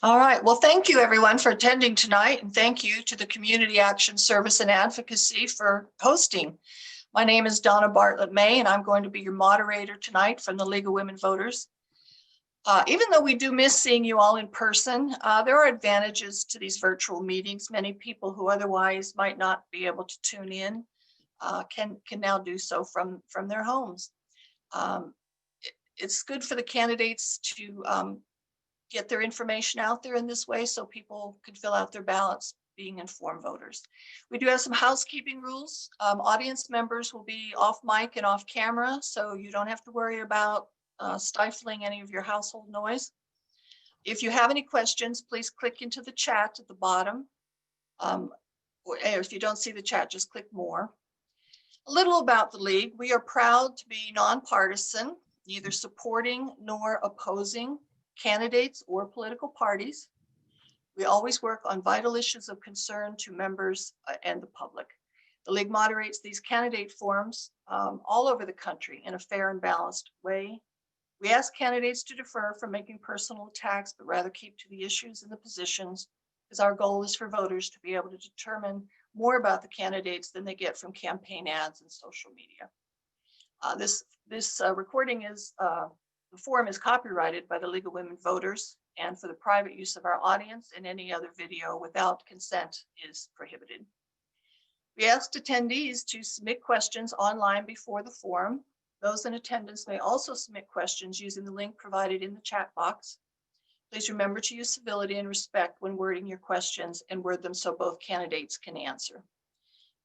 All right. Well, thank you everyone for attending tonight, and thank you to the Community Action Service and Advocacy for hosting. My name is Donna Bartlett May, and I'm going to be your moderator tonight from the League of Women Voters. Even though we do miss seeing you all in person, there are advantages to these virtual meetings. Many people who otherwise might not be able to tune in can now do so from their homes. It's good for the candidates to get their information out there in this way so people can fill out their ballots being informed voters. We do have some housekeeping rules. Audience members will be off mic and off camera, so you don't have to worry about stifling any of your household noise. If you have any questions, please click into the chat at the bottom. Or if you don't see the chat, just click more. A little about the League. We are proud to be nonpartisan, neither supporting nor opposing candidates or political parties. We always work on vital issues of concern to members and the public. The League moderates these candidate forums all over the country in a fair and balanced way. We ask candidates to defer from making personal attacks, but rather keep to the issues and the positions, because our goal is for voters to be able to determine more about the candidates than they get from campaign ads and social media. This recording is the forum is copyrighted by the League of Women Voters, and for the private use of our audience, and any other video without consent is prohibited. We asked attendees to submit questions online before the forum. Those in attendance may also submit questions using the link provided in the chat box. Please remember to use civility and respect when wording your questions, and word them so both candidates can answer.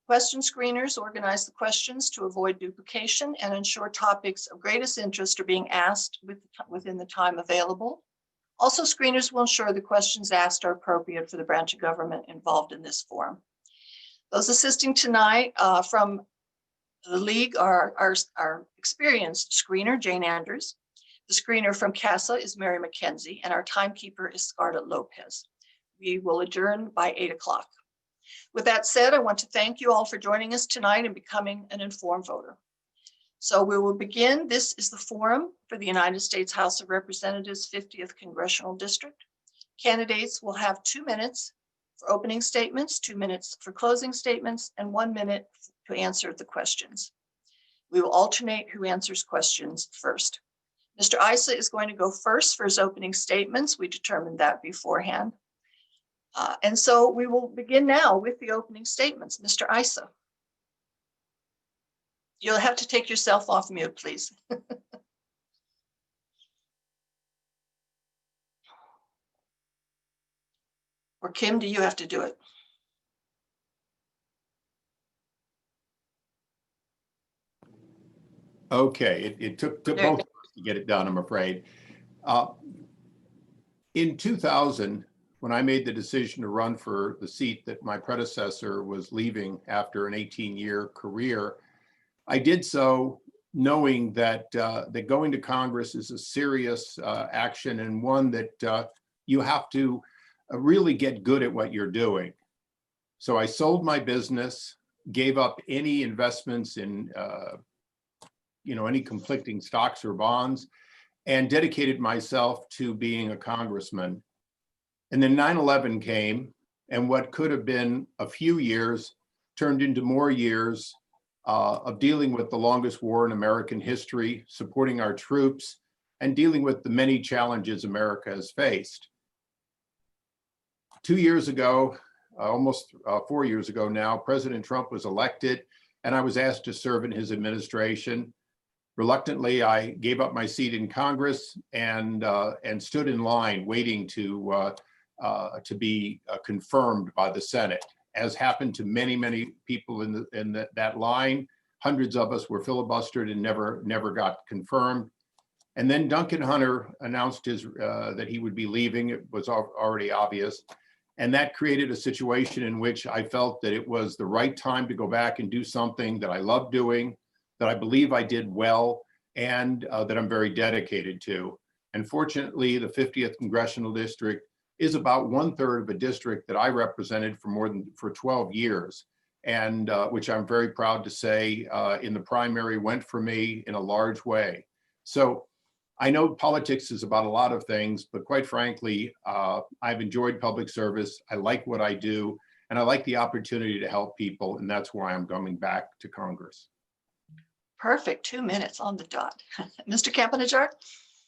Question screeners organize the questions to avoid duplication and ensure topics of greatest interest are being asked within the time available. Also, screeners will ensure the questions asked are appropriate for the branch of government involved in this forum. Those assisting tonight from the League are our experienced screener, Jane Anders. The screener from CASA is Mary McKenzie, and our timekeeper is Scarlett Lopez. We will adjourn by 8 o'clock. With that said, I want to thank you all for joining us tonight and becoming an informed voter. So we will begin. This is the forum for the United States House of Representatives 50th Congressional District. Candidates will have 2 minutes for opening statements, 2 minutes for closing statements, and 1 minute to answer the questions. We will alternate who answers questions first. Mr. Issa is going to go first for his opening statements. We determined that beforehand. And so we will begin now with the opening statements. Mr. Issa. You'll have to take yourself off mute, please. Or Kim, do you have to do it? Okay, it took both of us to get it done, I'm afraid. In 2000, when I made the decision to run for the seat that my predecessor was leaving after an 18-year career, I did so knowing that that going to Congress is a serious action, and one that you have to really get good at what you're doing. So I sold my business, gave up any investments in any conflicting stocks or bonds, and dedicated myself to being a congressman. And then 9/11 came, and what could have been a few years turned into more years of dealing with the longest war in American history, supporting our troops, and dealing with the many challenges America has faced. 2 years ago, almost 4 years ago now, President Trump was elected, and I was asked to serve in his administration. Reluctantly, I gave up my seat in Congress and stood in line waiting to be confirmed by the Senate. As happened to many people in that line, hundreds of us were filibustered and never got confirmed. And then Duncan Hunter announced that he would be leaving. It was already obvious. And that created a situation in which I felt that it was the right time to go back and do something that I love doing, that I believe I did well, and that I'm very dedicated to. And fortunately, the 50th Congressional District is about 1/3 of a district that I represented for 12 years, and which I'm very proud to say in the primary went for me in a large way. So I know politics is about a lot of things, but quite frankly, I've enjoyed public service. I like what I do, and I like the opportunity to help people, and that's why I'm coming back to Congress. Perfect, 2 minutes on the dot. Mr. Campa-Najjar?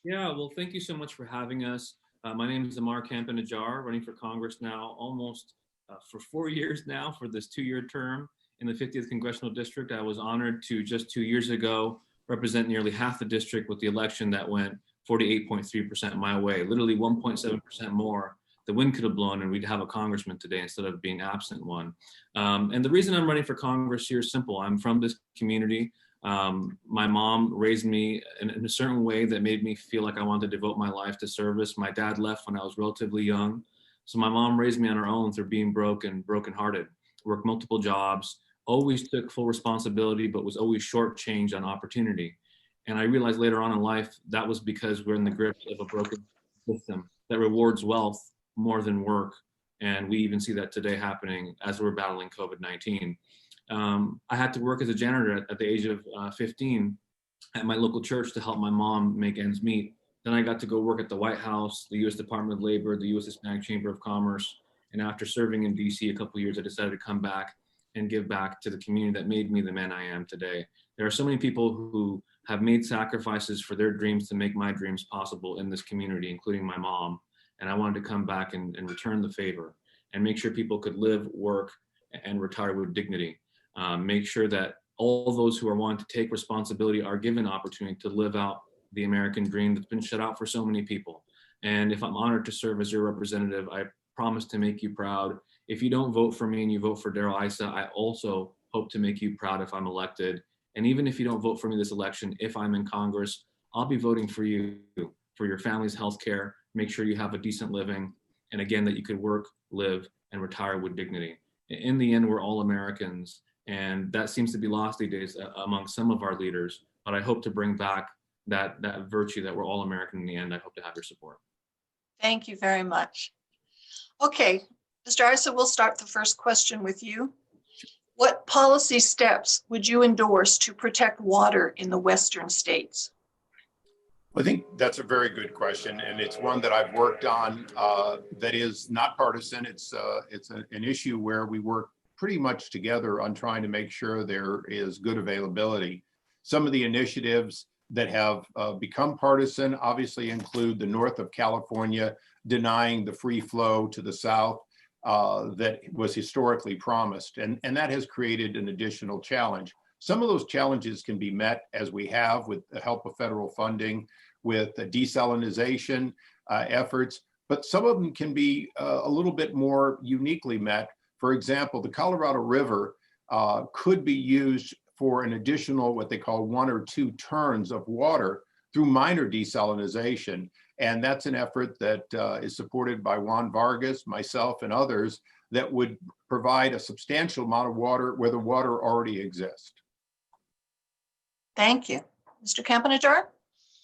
Yeah, well, thank you so much for having us. My name is Ammar Campa-Najjar, running for Congress now almost for 4 years now for this 2-year term in the 50th Congressional District. I was honored to just 2 years ago represent nearly half the district with the election that went 48.3% my way, literally 1.7% more. The wind could have blown and we'd have a congressman today instead of being absent one. And the reason I'm running for Congress here is simple. I'm from this community. My mom raised me in a certain way that made me feel like I wanted to devote my life to service. My dad left when I was relatively young. So my mom raised me on her own through being brokenhearted, worked multiple jobs, always took full responsibility, but was always shortchanged on opportunity. And I realized later on in life, that was because we're in the grip of a broken system that rewards wealth more than work. And we even see that today happening as we're battling COVID-19. I had to work as a janitor at the age of 15 at my local church to help my mom make ends meet. Then I got to go work at the White House, the U.S. Department of Labor, the U.S. Hispanic Chamber of Commerce. And after serving in D.C. a couple of years, I decided to come back and give back to the community that made me the man I am today. There are so many people who have made sacrifices for their dreams to make my dreams possible in this community, including my mom. And I wanted to come back and return the favor and make sure people could live, work, and retire with dignity. Make sure that all those who are wanting to take responsibility are given opportunity to live out the American dream that's been shut out for so many people. And if I'm honored to serve as your representative, I promise to make you proud. If you don't vote for me and you vote for Darrell, Issa, I also hope to make you proud if I'm elected. And even if you don't vote for me this election, if I'm in Congress, I'll be voting for you, for your family's health care, make sure you have a decent living, and again, that you could work, live, and retire with dignity. In the end, we're all Americans, and that seems to be lost these days among some of our leaders, but I hope to bring back that virtue that we're all American in the end. I hope to have your support. Thank you very much. Okay, Mr. Issa, we'll start the first question with you. What policy steps would you endorse to protect water in the Western states? I think that's a very good question, and it's one that I've worked on that is not partisan. It's an issue where we work pretty much together on trying to make sure there is good availability. Some of the initiatives that have become partisan obviously include the north of California denying the free flow to the south that was historically promised, and that has created an additional challenge. Some of those challenges can be met, as we have, with the help of federal funding, with the desalinization efforts, but some of them can be a little bit more uniquely met. For example, the Colorado River could be used for an additional, what they call 1 or 2 turns of water through minor desalinization. And that's an effort that is supported by Juan Vargas, myself, and others that would provide a substantial amount of water where the water already exists. Thank you. Mr. Campa-Najjar?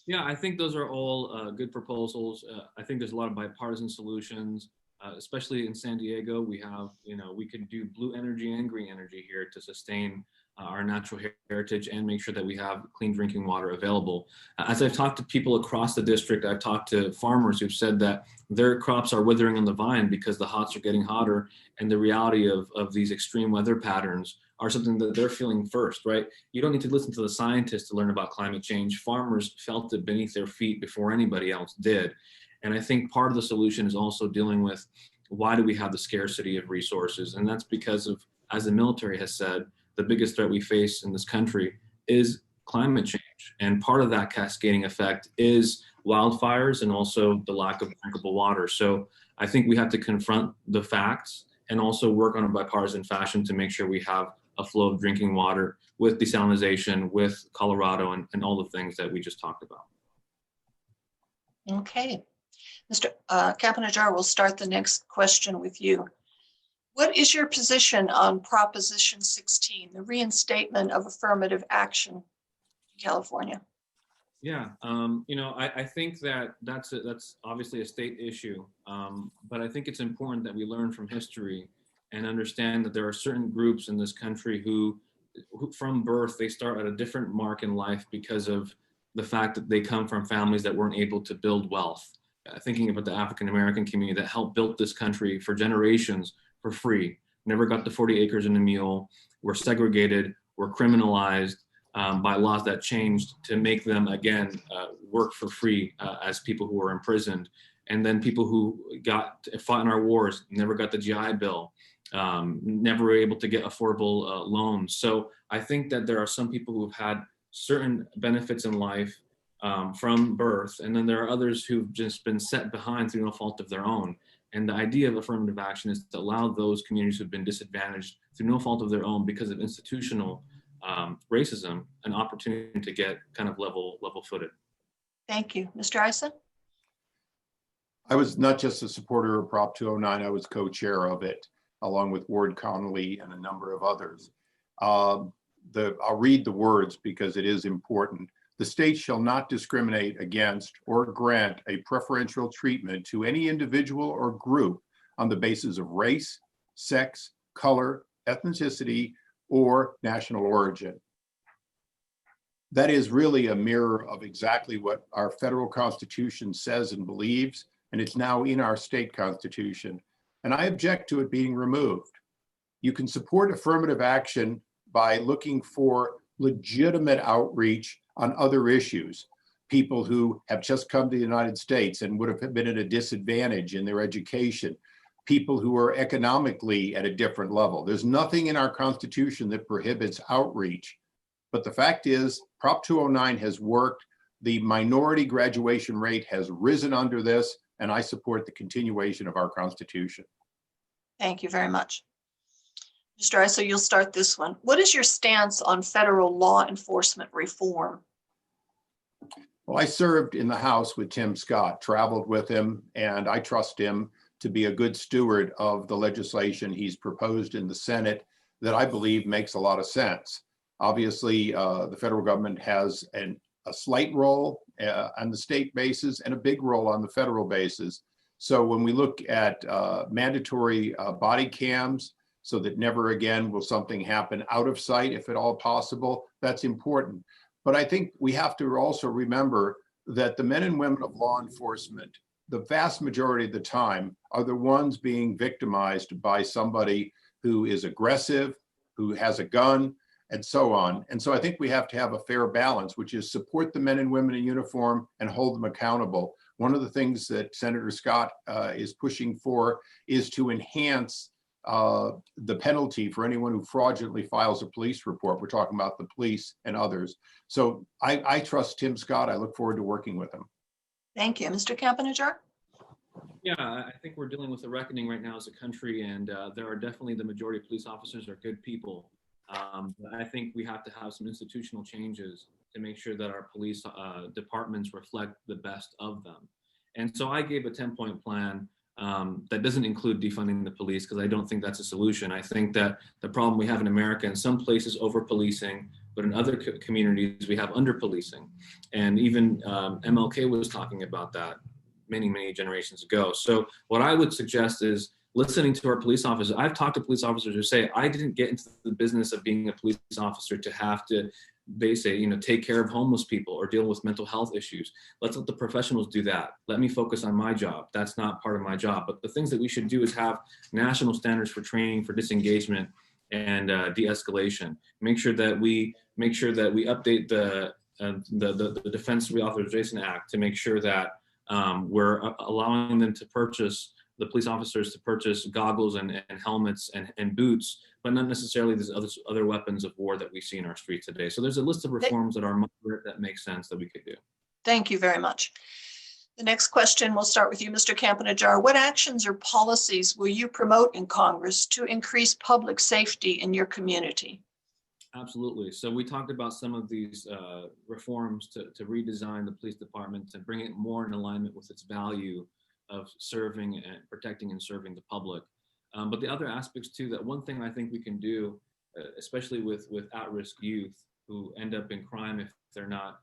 Yeah, I think those are all good proposals. I think there's a lot of bipartisan solutions, especially in San Diego. We have, we can do blue energy and green energy here to sustain our natural heritage and make sure that we have clean drinking water available. As I've talked to people across the district, I've talked to farmers who've said that their crops are withering on the vine because the hots are getting hotter, and the reality of these extreme weather patterns are something that they're feeling first, right? You don't need to listen to the scientists to learn about climate change. Farmers felt it beneath their feet before anybody else did. And I think part of the solution is also dealing with, why do we have the scarcity of resources? And that's because of, as the military has said, the biggest threat we face in this country is climate change. And part of that cascading effect is wildfires and also the lack of drinkable water. So I think we have to confront the facts and also work on a bipartisan fashion to make sure we have a flow of drinking water with desalinization, with Colorado, and all the things that we just talked about. Okay. Mr. Campa-Najjar, we'll start the next question with you. What is your position on Proposition 16, the reinstatement of affirmative action in California? Yeah, I think that's obviously a state issue, but I think it's important that we learn from history and understand that there are certain groups in this country who from birth, they start at a different mark in life because of the fact that they come from families that weren't able to build wealth. Thinking about the African American community that helped build this country for generations for free, never got the 40 acres and a mule, were segregated, were criminalized by laws that changed to make them, again, work for free as people who were imprisoned. And then people who fought in our wars, never got the GI Bill, never were able to get affordable loans. So I think that there are some people who have had certain benefits in life from birth, and then there are others who've just been set behind through no fault of their own. And the idea of affirmative action is to allow those communities who've been disadvantaged through no fault of their own because of institutional racism an opportunity to get kind of level-footed. Thank you. Mr. Issa? I was not just a supporter of Prop 209, I was co-chair of it, along with Ward Connolly and a number of others. I'll read the words because it is important. The state shall not discriminate against or grant a preferential treatment to any individual or group on the basis of race, sex, color, ethnicity, or national origin. That is really a mirror of exactly what our federal constitution says and believes, and it's now in our state constitution. And I object to it being removed. You can support affirmative action by looking for legitimate outreach on other issues. People who have just come to the United States and would have been at a disadvantage in their education, people who are economically at a different level. There's nothing in our Constitution that prohibits outreach. But the fact is, Prop 209 has worked. The minority graduation rate has risen under this, and I support the continuation of our Constitution. Thank you very much. Mr. Issa, you'll start this one. What is your stance on federal law enforcement reform? Well, I served in the House with Tim Scott, traveled with him, and I trust him to be a good steward of the legislation he's proposed in the Senate that I believe makes a lot of sense. Obviously, the federal government has a slight role on the state basis and a big role on the federal basis. So when we look at mandatory body cams, so that never again will something happen out of sight, if at all possible, that's important. But I think we have to also remember that the men and women of law enforcement, the vast majority of the time, are the ones being victimized by somebody who is aggressive, who has a gun, and so on. And so I think we have to have a fair balance, which is support the men and women in uniform and hold them accountable. One of the things that Senator Scott is pushing for is to enhance the penalty for anyone who fraudulently files a police report. We're talking about the police and others. So I trust Tim Scott. I look forward to working with him. Thank you. Mr. Campa-Najjar? Yeah, I think we're dealing with a reckoning right now as a country, and there are definitely the majority of police officers are good people. But I think we have to have some institutional changes to make sure that our police departments reflect the best of them. And so I gave a 10-point plan that doesn't include defunding the police, because I don't think that's a solution. I think that the problem we have in America, in some places over-policing, but in other communities we have under-policing. And even MLK was talking about that many generations ago. So what I would suggest is listening to our police officers. I've talked to police officers who say, I didn't get into the business of being a police officer to have to, they say, take care of homeless people or deal with mental health issues. Let's let the professionals do that. Let me focus on my job. That's not part of my job. But the things that we should do is have national standards for training, for disengagement and de-escalation. Make sure that we update the Defense Reauthorization Act to make sure that we're allowing them to purchase, the police officers to purchase goggles and helmets and boots, but not necessarily these other weapons of war that we see in our streets today. So there's a list of reforms that are moderate that make sense that we could do. Thank you very much. The next question, we'll start with you, Mr. Campa-Najjar. What actions or policies will you promote in Congress to increase public safety in your community? Absolutely. So we talked about some of these reforms to redesign the police department, to bring it more in alignment with its value of serving and protecting and serving the public. But the other aspects too, that one thing I think we can do, especially with at-risk youth who end up in crime if they're not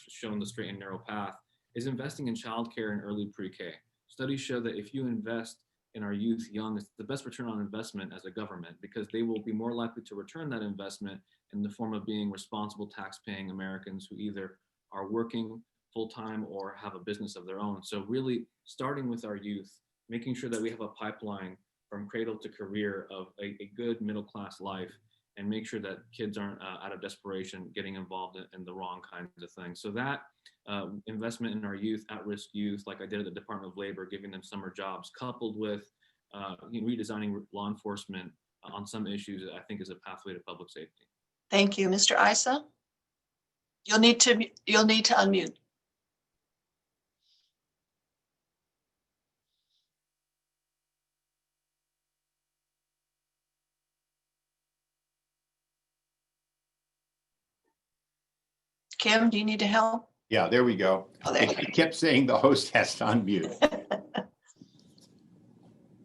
shown the straight and narrow path, is investing in childcare and early pre-K. Studies show that if you invest in our youth young, it's the best return on investment as a government, because they will be more likely to return that investment in the form of being responsible tax-paying Americans who either are working full-time or have a business of their own. So really starting with our youth, making sure that we have a pipeline from cradle to career of a good middle-class life, and make sure that kids aren't out of desperation getting involved in the wrong kinds of things. So that investment in our youth, at-risk youth, like I did at the Department of Labor, giving them summer jobs, coupled with redesigning law enforcement on some issues, I think is a pathway to public safety. Thank you, Mr. Issa. You'll need to unmute. Kim, do you need to help? Yeah, there we go. Oh, there you It kept saying the host has to unmute.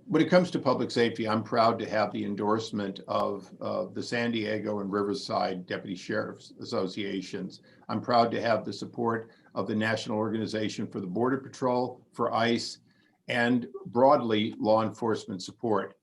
When it comes to public safety, I'm proud to have the endorsement of the San Diego and Riverside Deputy Sheriff's Associations. I'm proud to have the support of the National Organization for the Border Patrol, for ICE, and broadly law enforcement support.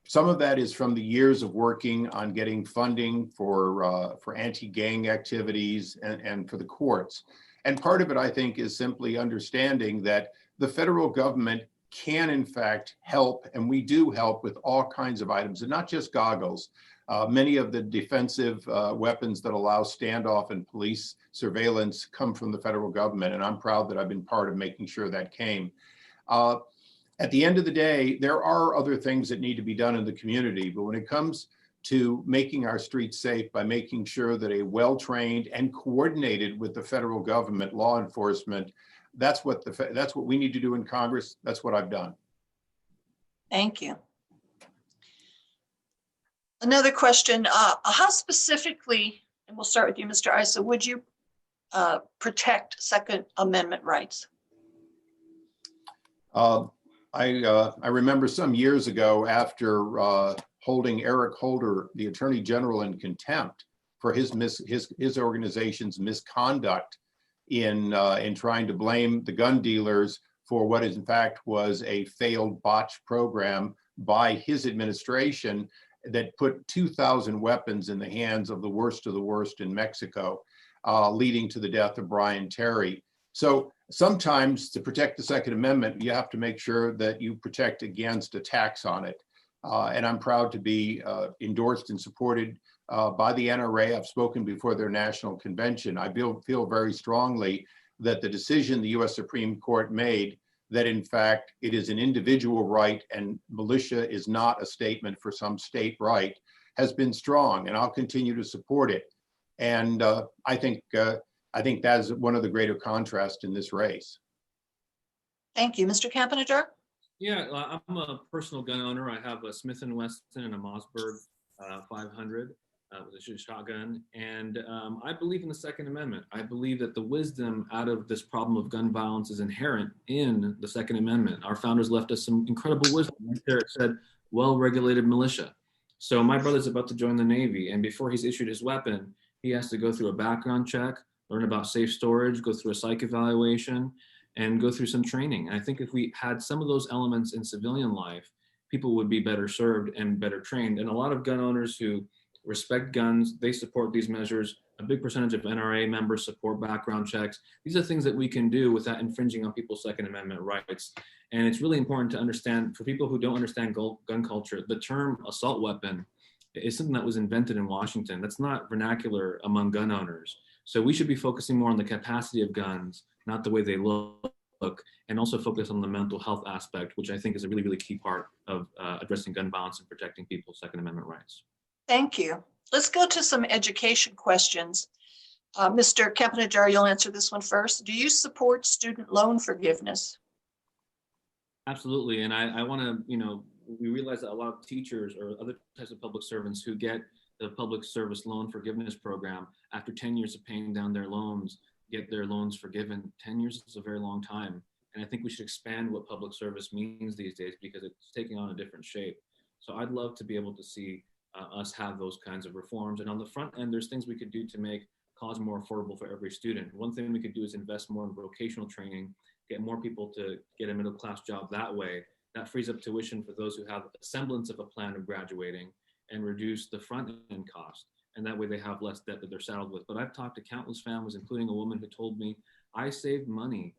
Some of that is from the years of working on getting funding for anti-gang activities and for the courts. And part of it, I think, is simply understanding that the federal government can in fact help, and we do help with all kinds of items, and not just goggles. Many of the defensive weapons that allow standoff and police surveillance come from the federal government, and I'm proud that I've been part of making sure that came. At the end of the day, there are other things that need to be done in the community, but when it comes to making our streets safe by making sure that a well-trained and coordinated with the federal government law enforcement, that's what we need to do in Congress. That's what I've done. Thank you. Another question, how specifically, and we'll start with you, Mr. Issa, would you protect Second Amendment rights? I remember some years ago, after holding Eric Holder, the Attorney General, in contempt for his organization's misconduct in trying to blame the gun dealers for what in fact was a failed botched program by his administration that put 2,000 weapons in the hands of the worst in Mexico, leading to the death of Brian Terry. So sometimes to protect the Second Amendment, you have to make sure that you protect against attacks on it. And I'm proud to be endorsed and supported by the NRA. I've spoken before their national convention. I feel very strongly that the decision the US Supreme Court made, that in fact it is an individual right and militia is not a statement for some state right, has been strong, and I'll continue to support it. And I think that is one of the greater contrasts in this race. Thank you. Mr. Campa-Najjar? Yeah, I'm a personal gun owner. I have a Smith & Wesson and a Mossberg 500 with a shotgun. And I believe in the Second Amendment. I believe that the wisdom out of this problem of gun violence is inherent in the Second Amendment. Our founders left us some incredible wisdom. Right there it said, well-regulated militia. So my brother's about to join the Navy, and before he's issued his weapon, he has to go through a background check, learn about safe storage, go through a psych evaluation, and go through some training. And I think if we had some of those elements in civilian life, people would be better served and better trained. And a lot of gun owners who respect guns, they support these measures. A big percentage of NRA members support background checks. These are things that we can do without infringing on people's Second Amendment rights. And it's really important to understand, for people who don't understand gun culture, the term assault weapon is something that was invented in Washington. That's not vernacular among gun owners. So we should be focusing more on the capacity of guns, not the way they look, and also focus on the mental health aspect, which I think is a really, really key part of addressing gun violence and protecting people's Second Amendment rights. Thank you. Let's go to some education questions. Mr. Campa-Najjar, you'll answer this one first. Do you support student loan forgiveness? Absolutely. And I want to, we realize that a lot of teachers or other types of public servants who get the public service loan forgiveness program, after 10 years of paying down their loans, get their loans forgiven. 10 years is a very long time. And I think we should expand what public service means these days, because it's taking on a different shape. So I'd love to be able to see us have those kinds of reforms. And on the front end, there's things we could do to make college more affordable for every student. One thing we could do is invest more in vocational training, get more people to get a middle-class job that way. That frees up tuition for those who have a semblance of a plan of graduating, and reduce the front end cost. and that way they have less debt that they're saddled with. But I've talked to countless families, including a woman who told me, I saved money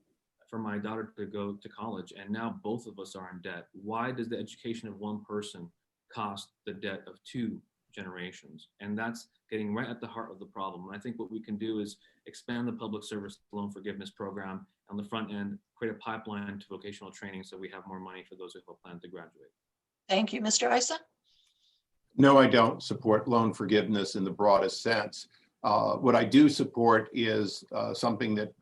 for my daughter to go to college, and now both of us are in debt. Why does the education of one person cost the debt of two generations? And that's getting right at the heart of the problem. And I think what we can do is expand the public service loan forgiveness program on the front end, create a pipeline to vocational training so we have more money for those who plan to graduate. Thank you. Mr. Issa? No, I don't support loan forgiveness in the broadest sense. What I do support is something that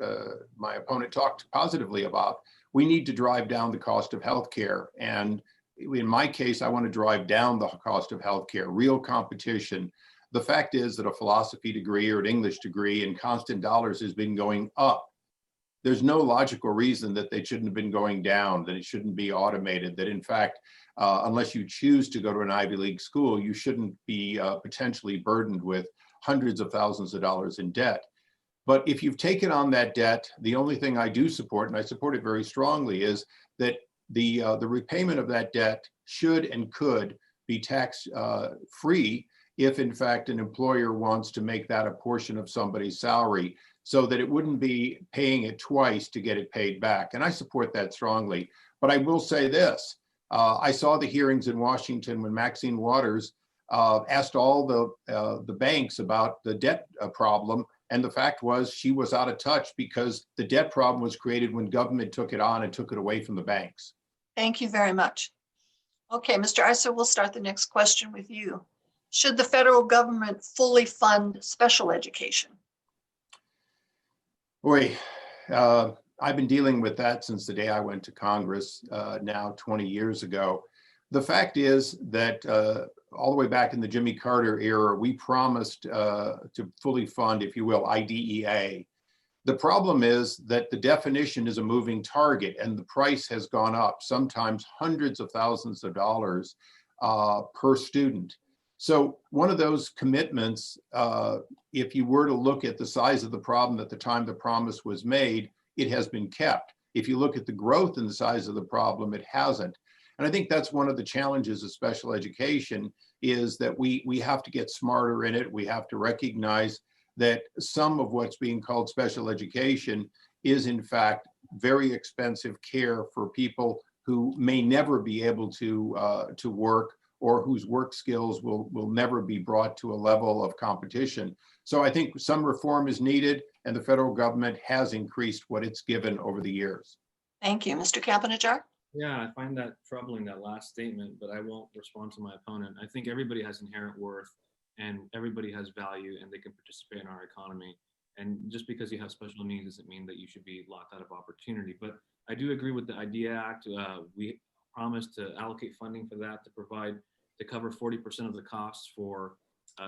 my opponent talked positively about. We need to drive down the cost of healthcare. And in my case, I want to drive down the cost of healthcare, real competition. The fact is that a philosophy degree or an English degree in constant dollars has been going up. There's no logical reason that they shouldn't have been going down, that it shouldn't be automated, that in fact, unless you choose to go to an Ivy League school, you shouldn't be potentially burdened with hundreds of thousands of dollars in debt. But if you've taken on that debt, the only thing I do support, and I support it very strongly, is that the repayment of that debt should and could be tax free if in fact an employer wants to make that a portion of somebody's salary, so that it wouldn't be paying it twice to get it paid back. And I support that strongly. But I will say this, I saw the hearings in Washington when Maxine Waters asked all the banks about the debt problem. And the fact was she was out of touch because the debt problem was created when government took it on and took it away from the banks. Thank you very much. Okay, Mr. Issa, we'll start the next question with you. Should the federal government fully fund special education? Boy, I've been dealing with that since the day I went to Congress now 20 years ago. The fact is that all the way back in the Jimmy Carter era, we promised to fully fund, if you will, IDEA. The problem is that the definition is a moving target and the price has gone up, sometimes hundreds of thousands of dollars per student. So one of those commitments, if you were to look at the size of the problem at the time the promise was made, it has been kept. If you look at the growth in the size of the problem, it hasn't. And I think that's one of the challenges of special education, is that we have to get smarter in it. We have to recognize that some of what's being called special education is in fact very expensive care for people who may never be able to work, or whose work skills will never be brought to a level of competition. So I think some reform is needed, and the federal government has increased what it's given over the years. Thank you. Mr. Campa-Najjar? Yeah, I find that troubling, that last statement, but I won't respond to my opponent. I think everybody has inherent worth and everybody has value and they can participate in our economy. And just because you have special needs doesn't mean that you should be locked out of opportunity. But I do agree with the IDEA Act. We promised to allocate funding for that to cover 40% of the costs for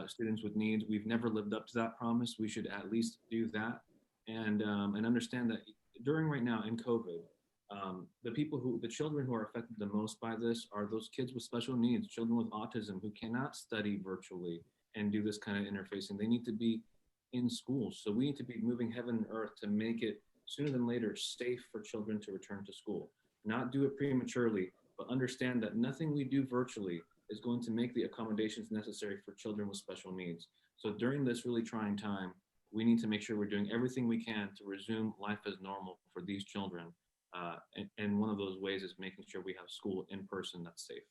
students with needs. We've never lived up to that promise. We should at least do that and understand that during right now in COVID, the children who are affected the most by this are those kids with special needs, children with autism who cannot study virtually and do this kind of interfacing. They need to be in schools. So we need to be moving heaven and earth to make it sooner than later safe for children to return to school. Not do it prematurely, but understand that nothing we do virtually is going to make the accommodations necessary for children with special needs. So during this really trying time, we need to make sure we're doing everything we can to resume life as normal for these children. And one of those ways is making sure we have school in person that's safe.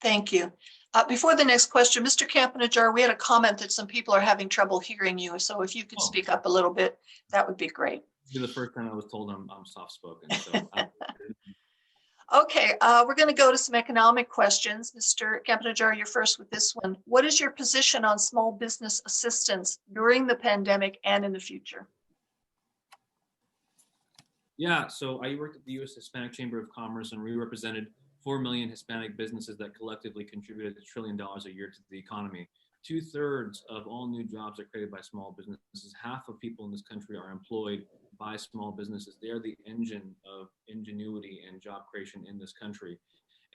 Thank you. Before the next question, Mr. Campa-Najjar, we had a comment that some people are having trouble hearing you. So if you could speak up a little bit, that would be great. This is the first time I was told I'm soft-spoken. So Okay, we're going to go to some economic questions. Mr. Campa-Najjar, you're first with this one. What is your position on small business assistance during the pandemic and in the future? Yeah, so I worked at the U.S. Hispanic Chamber of Commerce, and we represented 4 million Hispanic businesses that collectively contributed $1 trillion a year to the economy. 2/3 of all new jobs are created by small businesses. Half of people in this country are employed by small businesses. They are the engine of ingenuity and job creation in this country.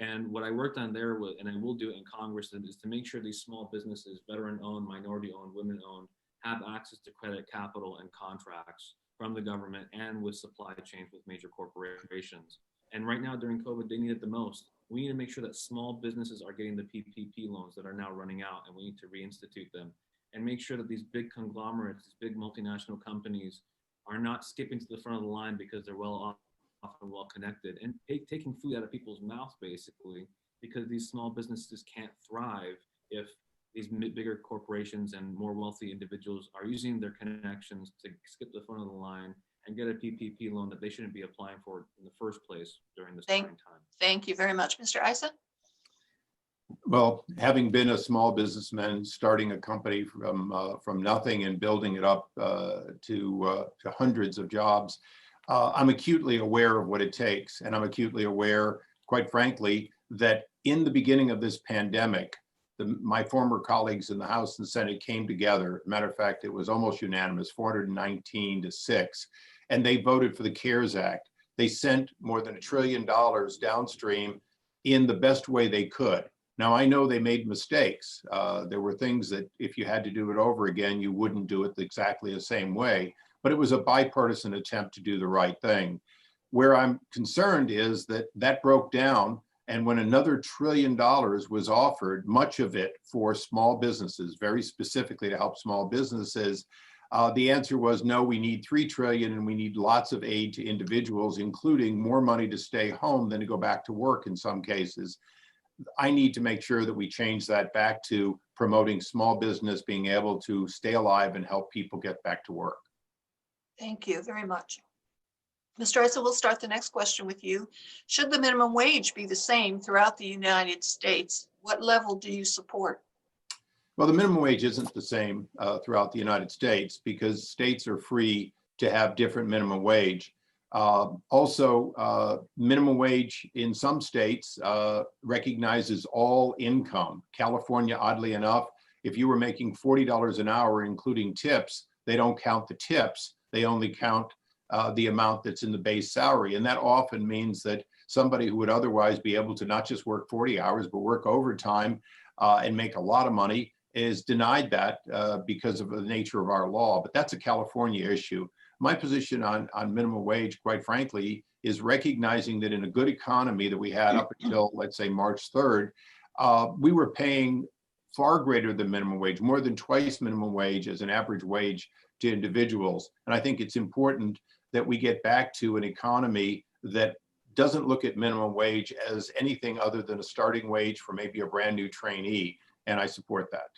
And what I worked on there, and I will do it in Congress, is to make sure these small businesses, veteran-owned, minority-owned, women-owned, have access to credit, capital, and contracts from the government and with supply chains with major corporations. And right now during COVID, they need it the most. We need to make sure that small businesses are getting the PPP loans that are now running out, and we need to reinstitute them. and make sure that these big conglomerates, these big multinational companies are not skipping to the front of the line because they're well off and well connected, and taking food out of people's mouths, basically, because these small businesses can't thrive if these bigger corporations and more wealthy individuals are using their connections to skip the front of the line and get a PPP loan that they shouldn't be applying for in the first place during this trying time. Thank you very much. Mr. Issa? Well, having been a small businessman, starting a company from nothing and building it up to hundreds of jobs, I'm acutely aware of what it takes. And I'm acutely aware, quite frankly, that in the beginning of this pandemic, my former colleagues in the House and Senate came together. Matter of fact, it was almost unanimous, 419 to 6, and they voted for the CARES Act. They sent more than $1 trillion downstream in the best way they could. Now, I know they made mistakes. There were things that if you had to do it over again, you wouldn't do it exactly the same way, but it was a bipartisan attempt to do the right thing. Where I'm concerned is that that broke down, and when another $1 trillion was offered, much of it for small businesses, very specifically to help small businesses, the answer was no, we need $3 trillion and we need lots of aid to individuals, including more money to stay home than to go back to work in some cases. I need to make sure that we change that back to promoting small business, being able to stay alive and help people get back to work. Thank you very much. Mr. Issa, we'll start the next question with you. Should the minimum wage be the same throughout the United States? What level do you support? Well, the minimum wage isn't the same throughout the United States because states are free to have different minimum wage. Also, minimum wage in some states recognizes all income. California, oddly enough, if you were making $40 an hour, including tips, they don't count the tips. They only count the amount that's in the base salary. And that often means that somebody who would otherwise be able to not just work 40 hours, but work overtime and make a lot of money is denied that because of the nature of our law. But that's a California issue. My position on minimum wage, quite frankly, is recognizing that in a good economy that we had up until, let's say, March 3rd, we were paying far greater than minimum wage, more than twice minimum wage as an average wage to individuals. And I think it's important that we get back to an economy that doesn't look at minimum wage as anything other than a starting wage for maybe a brand new trainee. And I support that.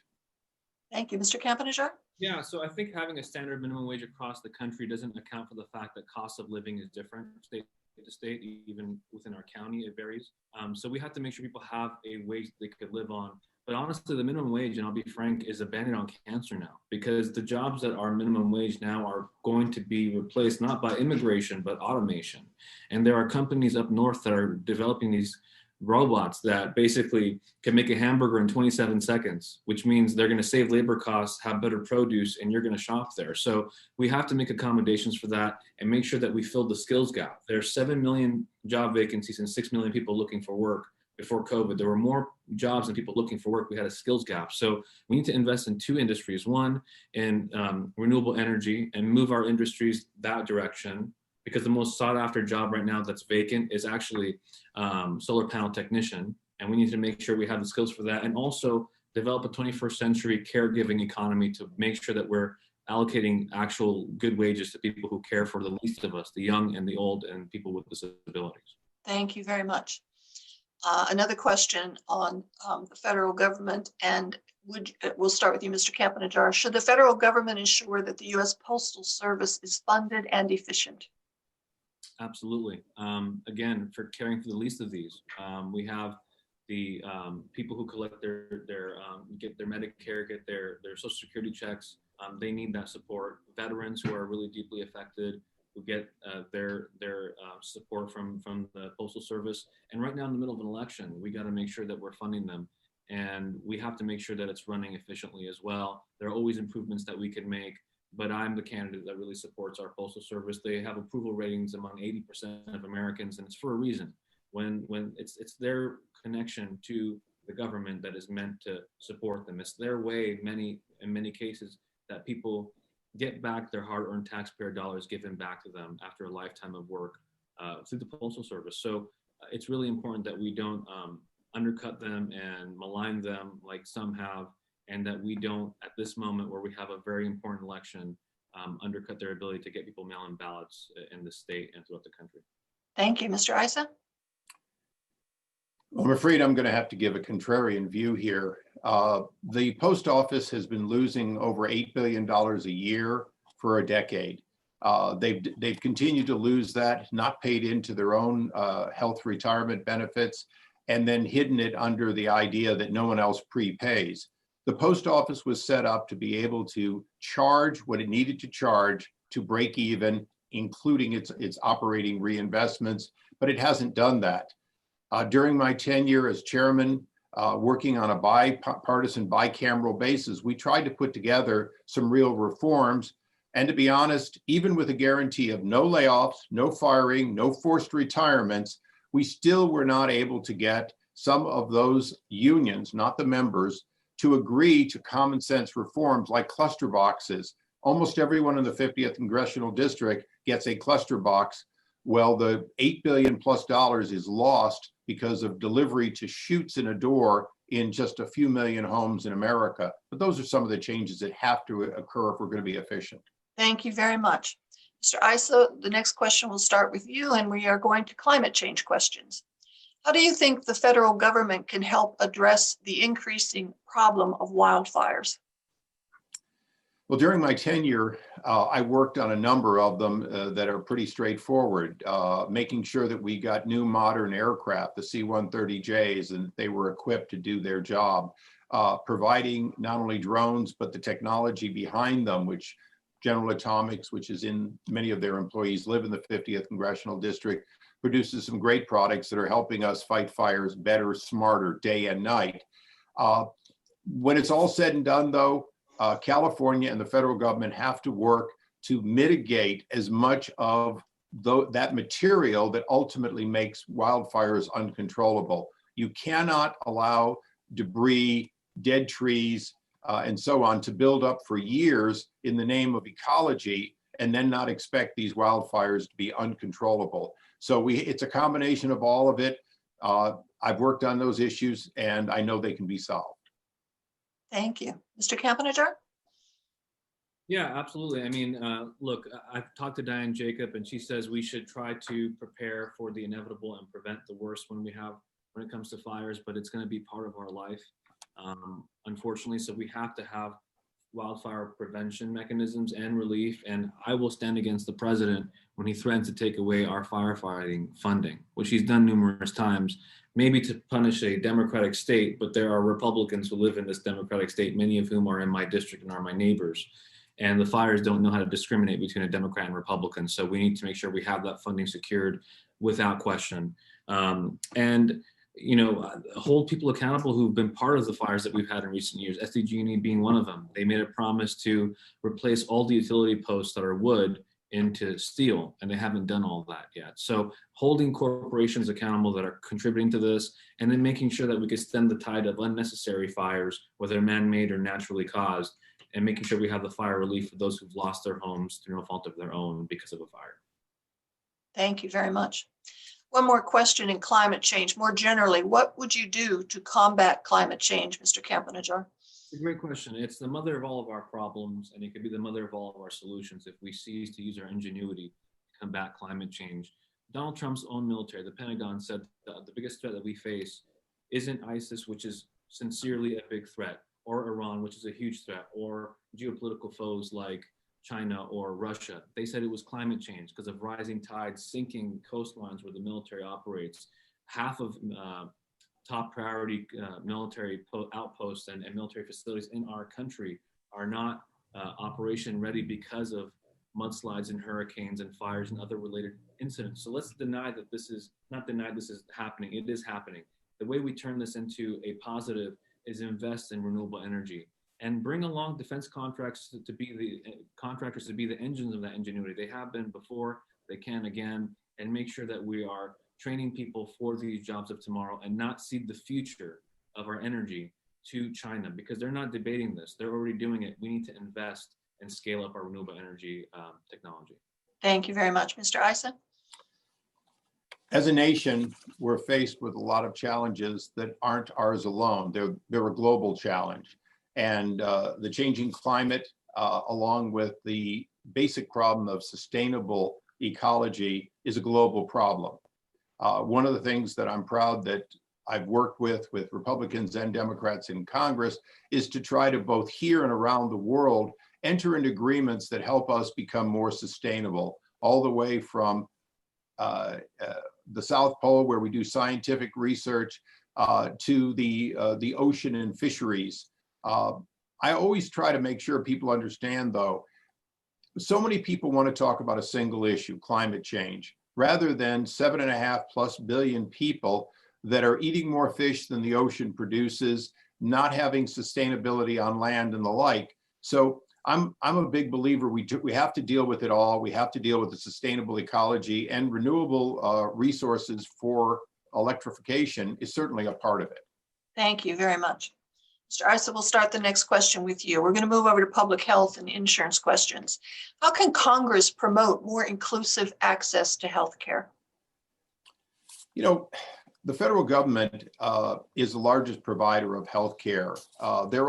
Thank you. Mr. Campa-Najjar? Yeah, so I think having a standard minimum wage across the country doesn't account for the fact that cost of living is different state to state, even within our county, it varies. So we have to make sure people have a wage they could live on. But honestly, the minimum wage, and I'll be frank, is a bandit on cancer now, because the jobs that are minimum wage now are going to be replaced not by immigration, but automation. And there are companies up north that are developing these robots that basically can make a hamburger in 27 seconds, which means they're going to save labor costs, have better produce, and you're going to shop there. So we have to make accommodations for that and make sure that we fill the skills gap. There are 7 million job vacancies and 6 million people looking for work. Before COVID, there were more jobs than people looking for work. We had a skills gap. So we need to invest in 2 industries. One, in renewable energy, and move our industries that direction, because the most sought after job right now that's vacant is actually solar panel technician. And we need to make sure we have the skills for that, and also develop a 21st century caregiving economy to make sure that we're allocating actual good wages to people who care for the least of us, the young and the old and people with disabilities. Thank you very much. Another question on the federal government, and we'll start with you, Mr. Campa-Najjar. Should the federal government ensure that the U.S. Postal Service is funded and efficient? Absolutely. Again, for caring for the least of these, we have the people who collect get their Medicare, get their Social Security checks. They need that support. Veterans who are really deeply affected, who get their support from the Postal Service. And right now, in the middle of an election, we got to make sure that we're funding them, and we have to make sure that it's running efficiently as well. There are always improvements that we can make, but I'm the candidate that really supports our Postal Service. They have approval ratings among 80% of Americans, and it's for a reason. When it's their connection to the government that is meant to support them. It's their way, in many cases, that people get back their hard-earned taxpayer dollars given back to them after a lifetime of work through the Postal Service. So it's really important that we don't undercut them and malign them like some have, and that we don't, at this moment where we have a very important election, undercut their ability to get people mail-in ballots in the state and throughout the country. Thank you. Mr. Issa? I'm afraid I'm going to have to give a contrarian view here. The post office has been losing over $8 billion a year for a decade. They've continued to lose that, not paid into their own health retirement benefits, and then hidden it under the idea that no one else prepays. The post office was set up to be able to charge what it needed to charge to break even, including its operating reinvestments, but it hasn't done that. During my tenure as chairman, working on a bipartisan, bicameral basis, we tried to put together some real reforms. And to be honest, even with a guarantee of no layoffs, no firing, no forced retirements, we still were not able to get some of those unions, not the members, to agree to common sense reforms like cluster boxes. Almost everyone in the 50th Congressional District gets a cluster box. Well, the $8 billion plus is lost because of delivery to chutes in a door in just a few million homes in America. But those are some of the changes that have to occur if we're going to be efficient. Thank you very much. Mr. Issa, the next question will start with you, and we are going to climate change questions. How do you think the federal government can help address the increasing problem of wildfires? Well, during my tenure, I worked on a number of them that are pretty straightforward, making sure that we got new modern aircraft, the C-130Js, and they were equipped to do their job, providing not only drones, but the technology behind them, which General Atomics, which is in many of their employees live in the 50th Congressional District, produces some great products that are helping us fight fires better, smarter, day and night. When it's all said and done, though, California and the federal government have to work to mitigate as much of that material that ultimately makes wildfires uncontrollable. You cannot allow debris, dead trees, and so on to build up for years in the name of ecology and then not expect these wildfires to be uncontrollable. So it's a combination of all of it. I've worked on those issues and I know they can be solved. Thank you. Mr. Campa-Najjar? Yeah, absolutely. I mean, look, I've talked to Diane Jacob and she says we should try to prepare for the inevitable and prevent the worst when it comes to fires, but it's going to be part of our life. Unfortunately, so we have to have wildfire prevention mechanisms and relief. And I will stand against the president when he threatens to take away our firefighting funding, which he's done numerous times, maybe to punish a Democratic state, but there are Republicans who live in this Democratic state, many of whom are in my district and are my neighbors. And the fires don't know how to discriminate between a Democrat and Republican. So we need to make sure we have that funding secured without question. And hold people accountable who've been part of the fires that we've had in recent years, SDG&E being one of them. They made a promise to replace all the utility posts that are wood into steel, and they haven't done all that yet. So holding corporations accountable that are contributing to this, and then making sure that we can stem the tide of unnecessary fires, whether man-made or naturally caused, and making sure we have the fire relief for those who've lost their homes through no fault of their own because of a fire. Thank you very much. One more question in climate change. More generally, what would you do to combat climate change, Mr. Campa-Najjar? It's a great question. It's the mother of all of our problems, and it could be the mother of all of our solutions if we cease to use our ingenuity to combat climate change. Donald Trump's own military, the Pentagon, said that the biggest threat that we face isn't ISIS, which is sincerely a big threat, or Iran, which is a huge threat, or geopolitical foes like China or Russia. They said it was climate change because of rising tides, sinking coastlines where the military operates. Half of top priority military outposts and military facilities in our country are not operation ready because of mudslides and hurricanes and fires and other related incidents. So let's deny that this is happening. It is happening. The way we turn this into a positive is invest in renewable energy and bring along defense contractors to be the engines of that ingenuity. They have been before, they can again, and make sure that we are training people for these jobs of tomorrow and not cede the future of our energy to China, because they're not debating this. They're already doing it. We need to invest and scale up our renewable energy technology. Thank you very much. Mr. Issa? As a nation, we're faced with a lot of challenges that aren't ours alone. They're a global challenge. And the changing climate, along with the basic problem of sustainable ecology, is a global problem. One of the things that I'm proud that I've worked with Republicans and Democrats in Congress is to try to, both here and around the world, enter into agreements that help us become more sustainable, all the way from the South Pole, where we do scientific research, to the ocean and fisheries. I always try to make sure people understand, though, so many people want to talk about a single issue, climate change, rather than 7.5+ billion people that are eating more fish than the ocean produces, not having sustainability on land and the like. So I'm a big believer we have to deal with it all. We have to deal with the sustainable ecology, and renewable resources for electrification is certainly a part of it. Thank you very much. Mr. Issa, we'll start the next question with you. We're going to move over to public health and insurance questions. How can Congress promote more inclusive access to health care? You know, the federal government is the largest provider of health care. They've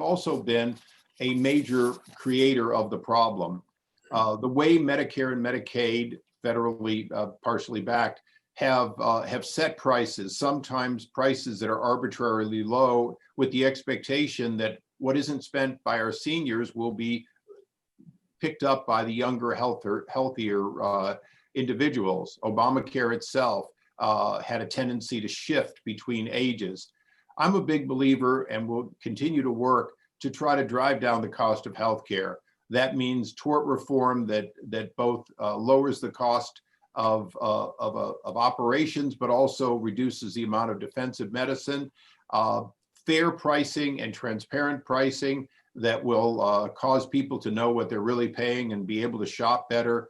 also been a major creator of the problem. The way Medicare and Medicaid, federally partially backed, have set prices, sometimes prices that are arbitrarily low, with the expectation that what isn't spent by our seniors will be picked up by the younger, healthier individuals. Obamacare itself had a tendency to shift between ages. I'm a big believer, and will continue to work to try to drive down the cost of healthcare. That means tort reform that both lowers the cost of operations, but also reduces the amount of defensive medicine, fair pricing and transparent pricing that will cause people to know what they're really paying and be able to shop better.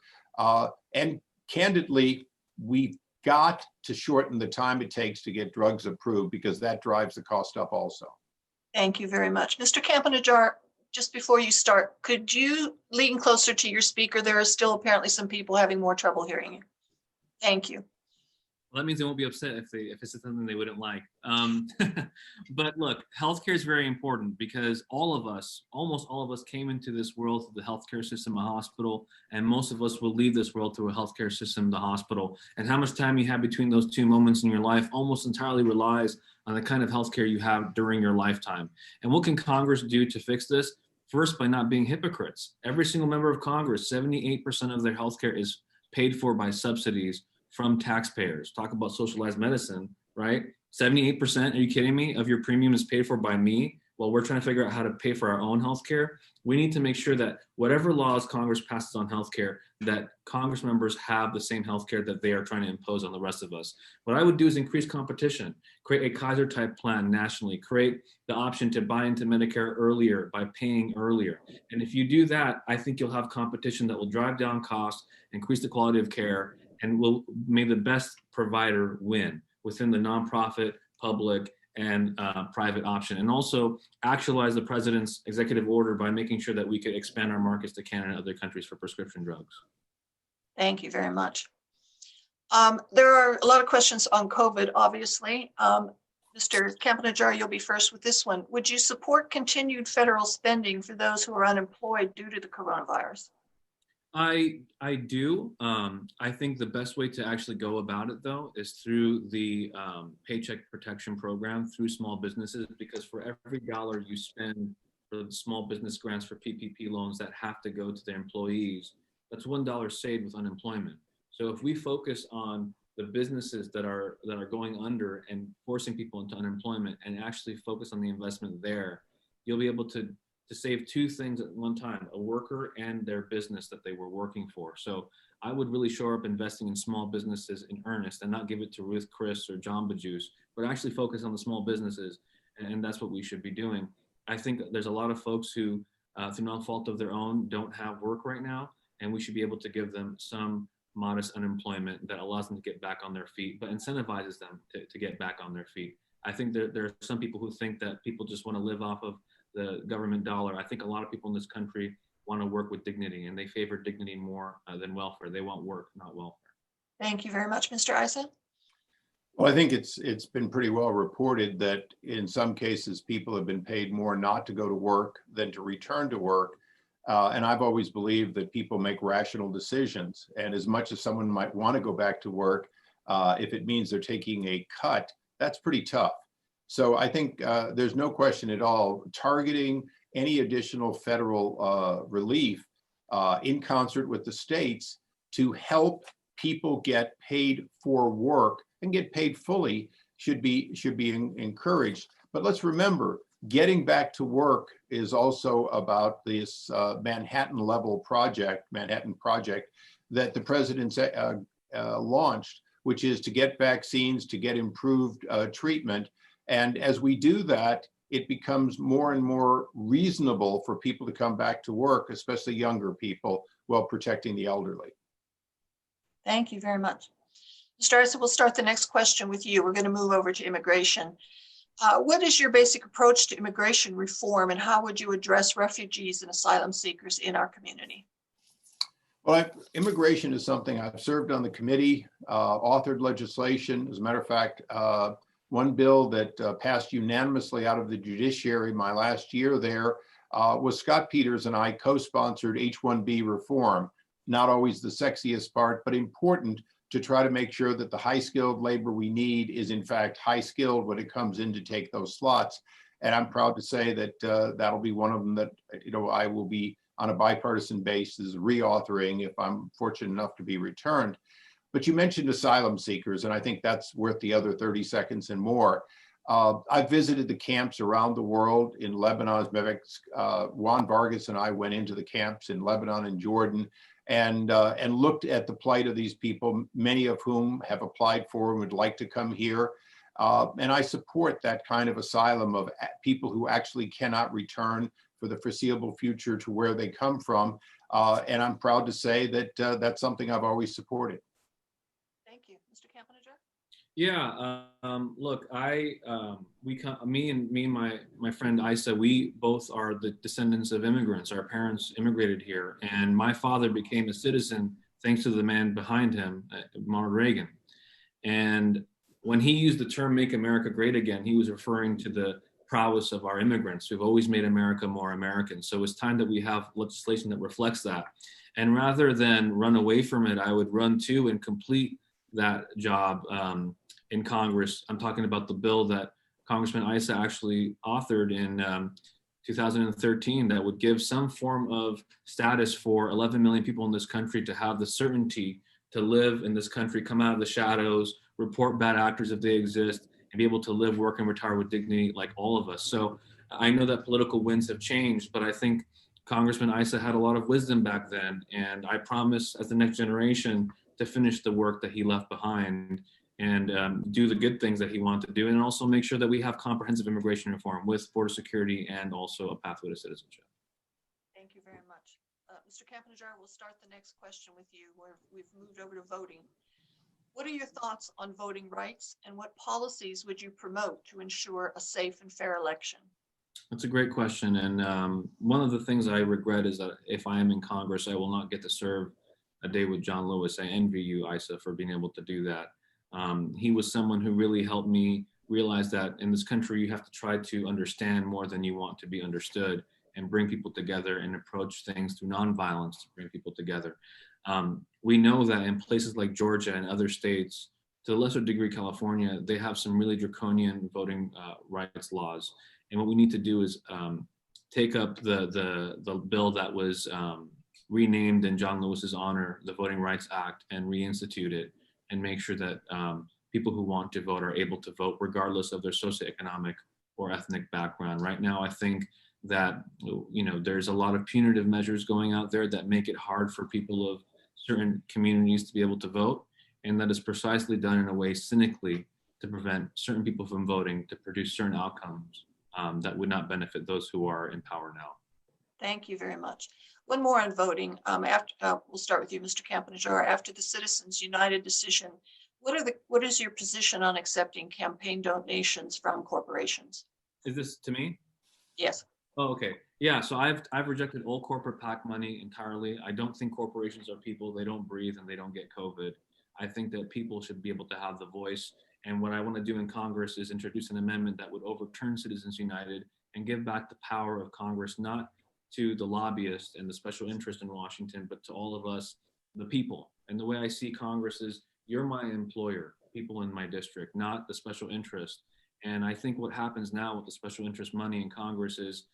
And candidly, we've got to shorten the time it takes to get drugs approved, because that drives the cost up also. Thank you very much. Mr. Campa-Najjar, just before you start, could you lean closer to your speaker? There are still apparently some people having more trouble hearing you. Thank you. Well, that means they won't be upset if it's something they wouldn't like. But look, healthcare is very important, because almost all of us came into this world through the healthcare system, a hospital, and most of us will leave this world through a healthcare system, the hospital. And how much time you have between those two moments in your life almost entirely relies on the kind of healthcare you have during your lifetime. And what can Congress do to fix this? First, by not being hypocrites. Every single member of Congress, 78% of their healthcare is paid for by subsidies from taxpayers. Talk about socialized medicine, right? 78%, are you kidding me, of your premium is paid for by me while we're trying to figure out how to pay for our own healthcare. We need to make sure that whatever laws Congress passes on healthcare, that Congress members have the same healthcare that they are trying to impose on the rest of us. What I would do is increase competition, create a CASA type plan nationally, create the option to buy into Medicare earlier by paying earlier. And if you do that, I think you'll have competition that will drive down costs, increase the quality of care, and will make the best provider win within the nonprofit, public, and private option. And also actualize the president's executive order by making sure that we could expand our markets to Canada and other countries for prescription drugs. Thank you very much. There are a lot of questions on COVID, obviously. Mr. Campa-Najjar, you'll be first with this one. Would you support continued federal spending for those who are unemployed due to the coronavirus? I do. I think the best way to actually go about it, though, is through the Paycheck Protection Program, through small businesses, because for every dollar you spend for the small business grants for PPP loans that have to go to their employees, that's $1 saved with unemployment. So if we focus on the businesses that are going under and forcing people into unemployment, and actually focus on the investment there, you'll be able to save two things at one time, a worker and their business that they were working for. So I would really shore up investing in small businesses in earnest, and not give it to Ruth Chris or Jamba Juice, but actually focus on the small businesses. And that's what we should be doing. I think there's a lot of folks who, through no fault of their own, don't have work right now, and we should be able to give them some modest unemployment that allows them to get back on their feet, but incentivizes them to get back on their feet. I think there are some people who think that people just want to live off of the government dollar. I think a lot of people in this country want to work with dignity, and they favor dignity more than welfare. They want work, not welfare. Thank you very much, Mr. Issa. Well, I think it's been pretty well reported that in some cases, people have been paid more not to go to work than to return to work. And I've always believed that people make rational decisions. And as much as someone might want to go back to work, if it means they're taking a cut, that's pretty tough. So I think there's no question at all targeting any additional federal relief in concert with the states to help people get paid for work and get paid fully should be encouraged. But let's remember, getting back to work is also about this Manhattan project that the president launched, which is to get vaccines, to get improved treatment. And as we do that, it becomes more and more reasonable for people to come back to work, especially younger people, while protecting the elderly. Thank you very much. Mr. Issa, we'll start the next question with you. We're going to move over to immigration. What is your basic approach to immigration reform, and how would you address refugees and asylum seekers in our community? Well, immigration is something I've served on the committee, authored legislation. As a matter of fact, one bill that passed unanimously out of the judiciary my last year there was Scott Peters and I co-sponsored H-1B reform. Not always the sexiest part, but important to try to make sure that the high-skilled labor we need is in fact high-skilled when it comes in to take those slots. And I'm proud to say that that'll be one of them that I will be on a bipartisan basis reauthoring if I'm fortunate enough to be returned. But you mentioned asylum seekers, and I think that's worth the other 30 seconds and more. I've visited the camps around the world in Lebanon. Juan Vargas and I went into the camps in Lebanon and Jordan and looked at the plight of these people, many of whom have applied for and would like to come here. And I support that kind of asylum of people who actually cannot return for the foreseeable future to where they come from. And I'm proud to say that that's something I've always supported. Thank you. Mr. Campa-Najjar? Yeah, look, me and my friend Issa, we both are the descendants of immigrants. Our parents immigrated here, and my father became a citizen thanks to the man behind him, Ronald Reagan. And when he used the term "Make America Great Again," he was referring to the prowess of our immigrants. We've always made America more American. So it's time that we have legislation that reflects that. And rather than run away from it, I would run to and complete that job in Congress. I'm talking about the bill that Congressman Issa actually authored in 2013 that would give some form of status for 11 million people in this country to have the certainty to live in this country, come out of the shadows, report bad actors if they exist, and be able to live, work, and retire with dignity like all of us. So I know that political winds have changed, but I think Congressman Issa had a lot of wisdom back then, and I promise as the next generation to finish the work that he left behind and do the good things that he wanted to do, and also make sure that we have comprehensive immigration reform with border security and also a pathway to citizenship. Thank you very much. Mr. Campa-Najjar, we'll start the next question with you, where we've moved over to voting. What are your thoughts on voting rights, and what policies would you promote to ensure a safe and fair election? That's a great question. And one of the things I regret is that if I am in Congress, I will not get to serve a day with John Lewis. I envy you, Issa, for being able to do that. He was someone who really helped me realize that in this country, you have to try to understand more than you want to be understood and bring people together and approach things through nonviolence to bring people together. We know that in places like Georgia and other states, to a lesser degree California, they have some really draconian voting rights laws. And what we need to do is take up the bill that was renamed in John Lewis's honor, the Voting Rights Act, and reinstitute it and make sure that people who want to vote are able to vote regardless of their socioeconomic or ethnic background. Right now, I think that there's a lot of punitive measures going out there that make it hard for people of certain communities to be able to vote, and that is precisely done in a way cynically to prevent certain people from voting, to produce certain outcomes that would not benefit those who are in power now. Thank you very much. One more on voting. We'll start with you, Mr. Campa-Najjar. After the Citizens United decision, what is your position on accepting campaign donations from corporations? Is this to me? Yes. Oh, okay. Yeah, so I've rejected all corporate PAC money entirely. I don't think corporations are people. They don't breathe and they don't get COVID. I think that people should be able to have the voice And what I want to do in Congress is introduce an amendment that would overturn Citizens United and give back the power of Congress, not to the lobbyists and the special interest in Washington, but to all of us, the people. And the way I see Congress is, you're my employer, people in my district, not the special interest. And I think what happens now with the special interest money in Congress is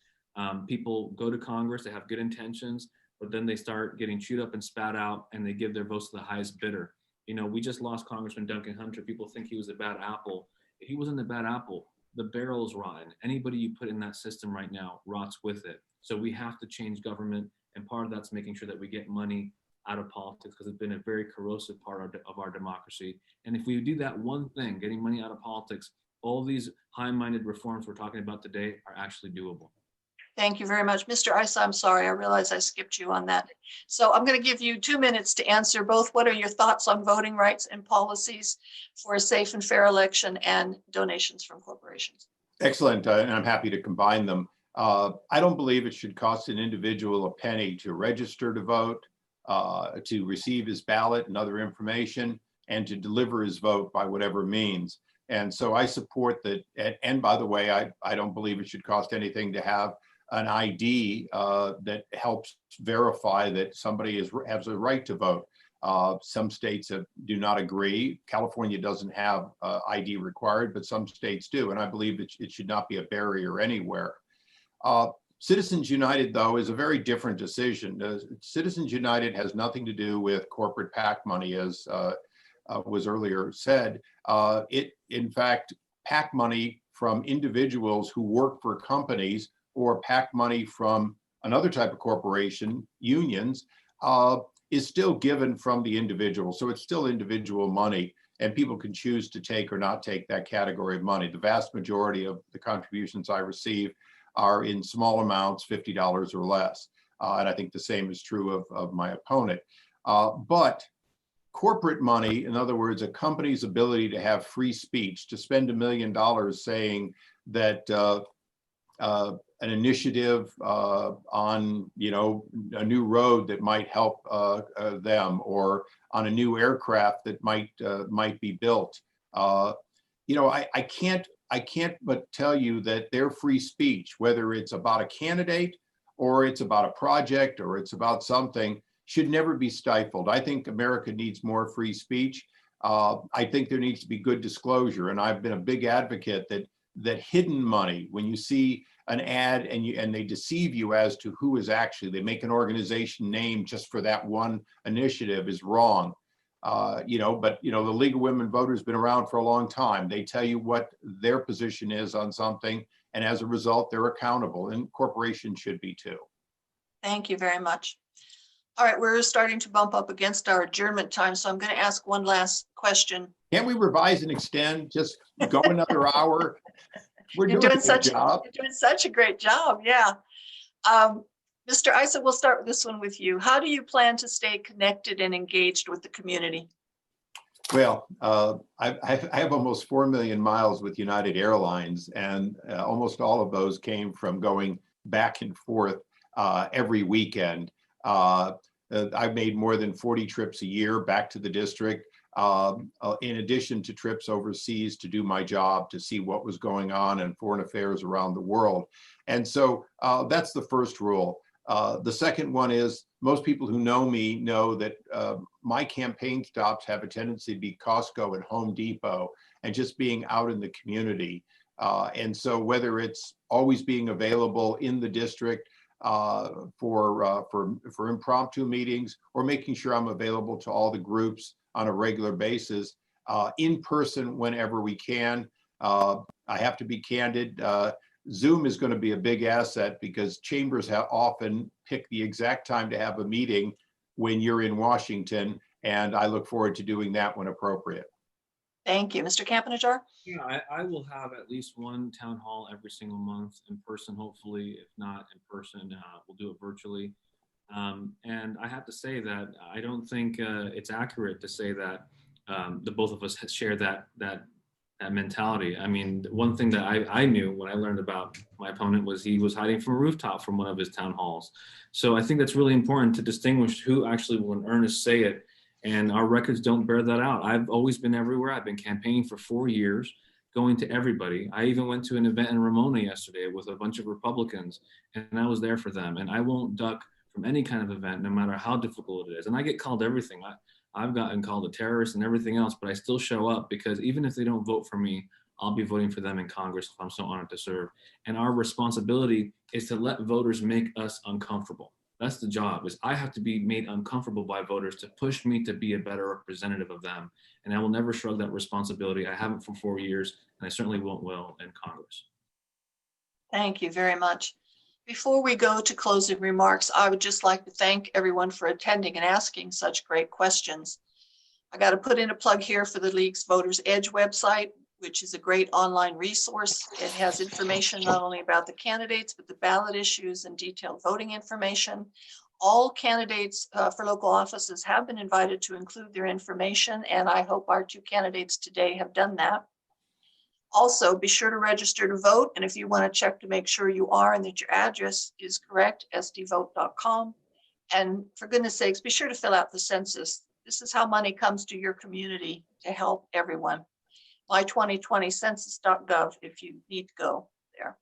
people go to Congress, they have good intentions, but then they start getting chewed up and spat out, and they give their votes to the highest bidder. You know, we just lost Congressman Duncan Hunter. People think he was a bad apple. He wasn't a bad apple. The barrel's rotten. Anybody you put in that system right now rots with it. So we have to change government, and part of that's making sure that we get money out of politics, because it's been a very corrosive part of our democracy. And if we do that one thing, getting money out of politics, all these high-minded reforms we're talking about today are actually doable. Thank you very much. Mr. Issa, I'm sorry, I realize I skipped you on that. So I'm going to give you 2 minutes to answer both. What are your thoughts on voting rights and policies for a safe and fair election, and donations from corporations? Excellent, and I'm happy to combine them. I don't believe it should cost an individual a penny to register to vote, to receive his ballot and other information, and to deliver his vote by whatever means. And so I support that. And by the way, I don't believe it should cost anything to have an ID that helps verify that somebody has a right to vote. Some states do not agree. California doesn't have ID required, but some states do. And I believe it should not be a barrier anywhere. Citizens United, though, is a very different decision. Citizens United has nothing to do with corporate PAC money, as was earlier said. In fact, PAC money from individuals who work for companies, or PAC money from another type of corporation, unions, is still given from the individual. So it's still individual money, and people can choose to take or not take that category of money. The vast majority of the contributions I receive are in small amounts, $50 or less. And I think the same is true of my opponent. But corporate money, in other words, a company's ability to have free speech, to spend $1 million saying that an initiative on, a new road that might help them, or on a new aircraft that might be built. I can't but tell you that their free speech, whether it's about a candidate, or it's about a project, or it's about something, should never be stifled. I think America needs more free speech. I think there needs to be good disclosure, and I've been a big advocate that hidden money, when you see an ad and they deceive you as to who is actually, they make an organization name just for that one initiative, is wrong. But the League of Women Voters has been around for a long time. They tell you what their position is on something, and as a result, they're accountable, and corporations should be too. Thank you very much. All right, we're starting to bump up against our adjournment time, so I'm going to ask one last question. Can't we revise and extend? Just go another hour. You're doing such a great job. Yeah. Mr. Issa, we'll start with this one with you. How do you plan to stay connected and engaged with the community? Well, I have almost 4 million miles with United Airlines, and almost all of those came from going back and forth every weekend. I've made more than 40 trips a year back to the district, in addition to trips overseas to do my job, to see what was going on in foreign affairs around the world. And so that's the first rule. The second one is, most people who know me know that my campaign stops have a tendency to be Costco and Home Depot, and just being out in the community. And so whether it's always being available in the district for impromptu meetings, or making sure I'm available to all the groups on a regular basis, in person whenever we can. I have to be candid. Zoom is going to be a big asset, because chambers have often picked the exact time to have a meeting when you're in Washington, and I look forward to doing that when appropriate. Thank you. Mr. Campa-Najjar? Yeah, I will have at least one town hall every single month in person, hopefully. If not in person, we'll do it virtually. And I have to say that I don't think it's accurate to say that the both of us share that mentality. I mean, one thing that I knew when I learned about my opponent was he was hiding from a rooftop from one of his town halls. So I think that's really important to distinguish who actually will in earnest say it, And our records don't bear that out. I've always been everywhere. I've been campaigning for 4 years, going to everybody. I even went to an event in Ramona yesterday with a bunch of Republicans, and I was there for them. And I won't duck from any kind of event, no matter how difficult it is. And I get called everything. I've gotten called a terrorist and everything else, but I still show up because even if they don't vote for me, I'll be voting for them in Congress if I'm so honored to serve. And our responsibility is to let voters make us uncomfortable. That's the job, is I have to be made uncomfortable by voters to push me to be a better representative of them. And I will never shrug that responsibility. I haven't for 4 years, and I certainly won't will in Congress. Thank you very much. Before we go to closing remarks, I would just like to thank everyone for attending and asking such great questions. I got to put in a plug here for the League's Voters Edge website, which is a great online resource. It has information not only about the candidates, but the ballot issues and detailed voting information. All candidates for local offices have been invited to include their information, and I hope our 2 candidates today have done that. Also, be sure to register to vote, and if you want to check to make sure you are and that your address is correct, sdvote.com. And for goodness sakes, be sure to fill out the census. This is how money comes to your community to help everyone. my2020census.gov if you need to go there.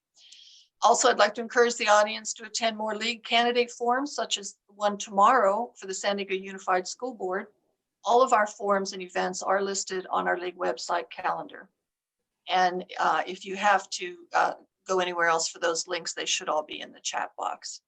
Also, I'd like to encourage the audience to attend more League candidate forums, such as the one tomorrow for the San Diego Unified School Board. All of our forums and events are listed on our League website calendar. And if you have to go anywhere else for those links, they should all be in the chat box.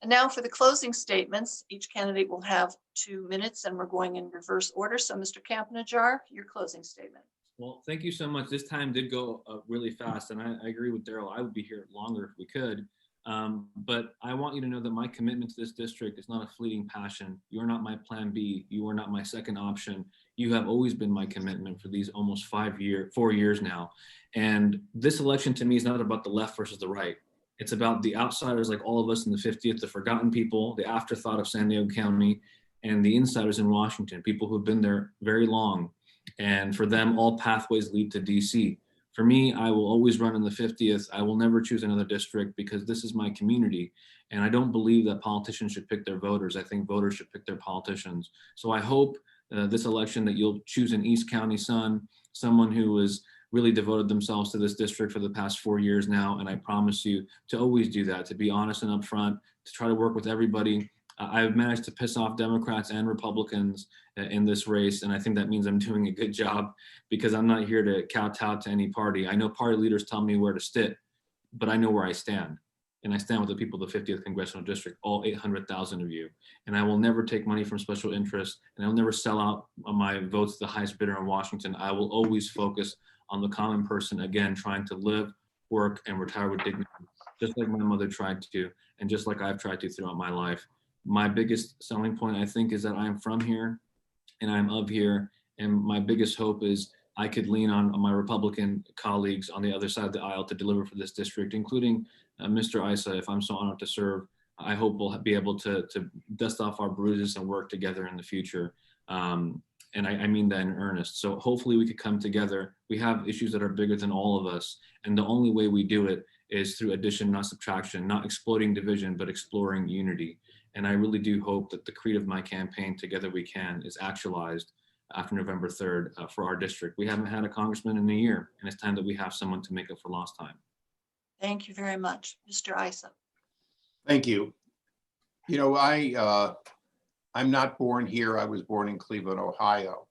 And now for the closing statements, each candidate will have 2 minutes, and we're going in reverse order. So Mr. Campa-Najjar, your closing statement. Well, thank you so much. This time did go really fast, and I agree with Darrell. I would be here longer if we could. But I want you to know that my commitment to this district is not a fleeting passion. You are not my plan B. You are not my second option. You have always been my commitment for these almost 4 years now. And this election to me is not about the left versus the right. It's about the outsiders like all of us in the 50th, the forgotten people, the afterthought of San Diego County, and the insiders in Washington, people who've been there very long. And for them, all pathways lead to DC. For me, I will always run in the 50th. I will never choose another district because this is my community. And I don't believe that politicians should pick their voters. I think voters should pick their politicians. So I hope this election that you'll choose an East County son, someone who has really devoted themselves to this district for the past 4 years now. And I promise you to always do that, to be honest and upfront, to try to work with everybody. I've managed to piss off Democrats and Republicans in this race, and I think that means I'm doing a good job because I'm not here to kowtow to any party. I know party leaders tell me where to sit, but I know where I stand, and I stand with the people of the 50th Congressional District, all 800,000 of you, and I will never take money from special interests, and I'll never sell out my votes to the highest bidder in Washington. I will always focus on the common person, again, trying to live, work, and retire with dignity, just like my mother tried to, and just like I've tried to throughout my life. My biggest selling point, I think, is that I'm from here and I'm of here. And my biggest hope is I could lean on my Republican colleagues on the other side of the aisle to deliver for this district, including Mr. Issa, if I'm so honored to serve. I hope we'll be able to dust off our bruises and work together in the future. And I mean that in earnest. So hopefully we could come together. We have issues that are bigger than all of us. And the only way we do it is through addition, not subtraction, not exploiting division, but exploring unity. And I really do hope that the creed of my campaign, Together We Can, is actualized after November 3rd for our district. We haven't had a congressman in a year, and it's time that we have someone to make up for lost time. Thank you very much. Mr. Issa. Thank you. You know, I'm not born here. I was born in Cleveland, Ohio.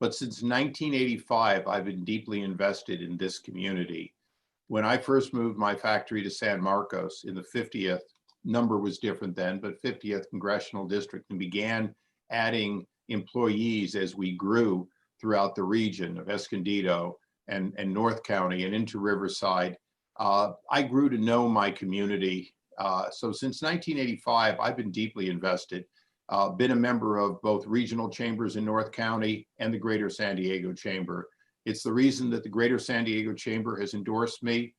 But since 1985, I've been deeply invested in this community. When I first moved my factory to San Marcos in the 50th, number was different then, but 50th Congressional District, and began adding employees as we grew throughout the region of Escondido and North County and into Riverside. I grew to know my community. So since 1985, I've been deeply invested, been a member of both regional chambers in North County and the Greater San Diego Chamber. It's the reason that the Greater San Diego Chamber has endorsed me.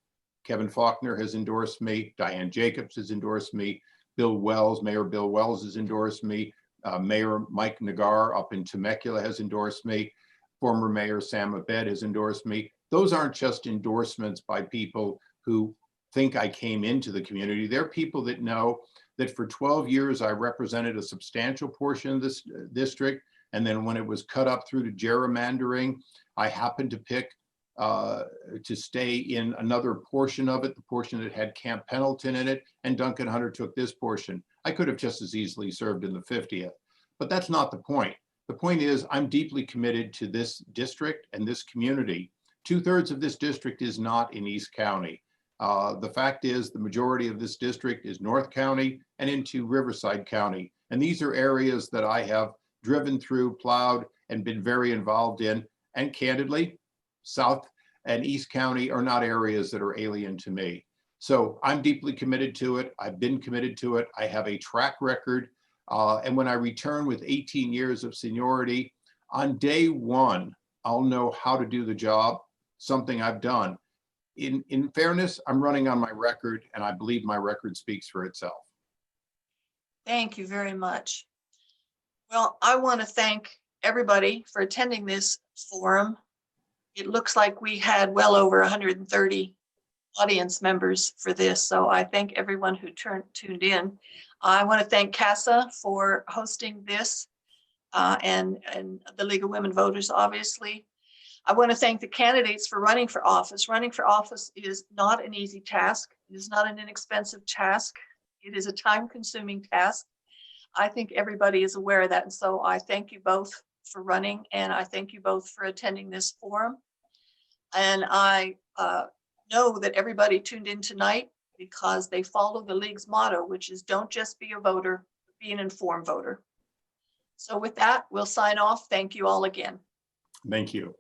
Kevin Faulkner has endorsed me. Diane Jacobs has endorsed me. Bill Wells, Mayor Bill Wells has endorsed me. Mayor Mike Nagar up in Temecula has endorsed me. Former Mayor Sam Abed has endorsed me. Those aren't just endorsements by people who think I came into the community. They're people that know that for 12 years I represented a substantial portion of this district, And then when it was cut up through to gerrymandering, I happened to pick to stay in another portion of it, the portion that had Camp Pendleton in it, and Duncan Hunter took this portion. I could have just as easily served in the 50th, but that's not the point. The point is I'm deeply committed to this district and this community. 2/3 of this district is not in East County. The fact is the majority of this district is North County and into Riverside County. And these are areas that I have driven through, plowed, and been very involved in. And candidly, South and East County are not areas that are alien to me. So I'm deeply committed to it. I've been committed to it. I have a track record. And when I return with 18 years of seniority, on day one, I'll know how to do the job, something I've done. In fairness, I'm running on my record, and I believe my record speaks for itself. Thank you very much. Well, I want to thank everybody for attending this forum. It looks like we had well over 130 audience members for this, so I thank everyone who tuned in. I want to thank CASA for hosting this and the League of Women Voters, obviously. I want to thank the candidates for running for office. Running for office is not an easy task. It is not an inexpensive task. It is a time-consuming task. I think everybody is aware of that, and so I thank you both for running, and I thank you both for attending this forum. And I know that everybody tuned in tonight because they follow the League's motto, which is don't just be a voter, be an informed voter. So with that, we'll sign off. Thank you all again. Thank you.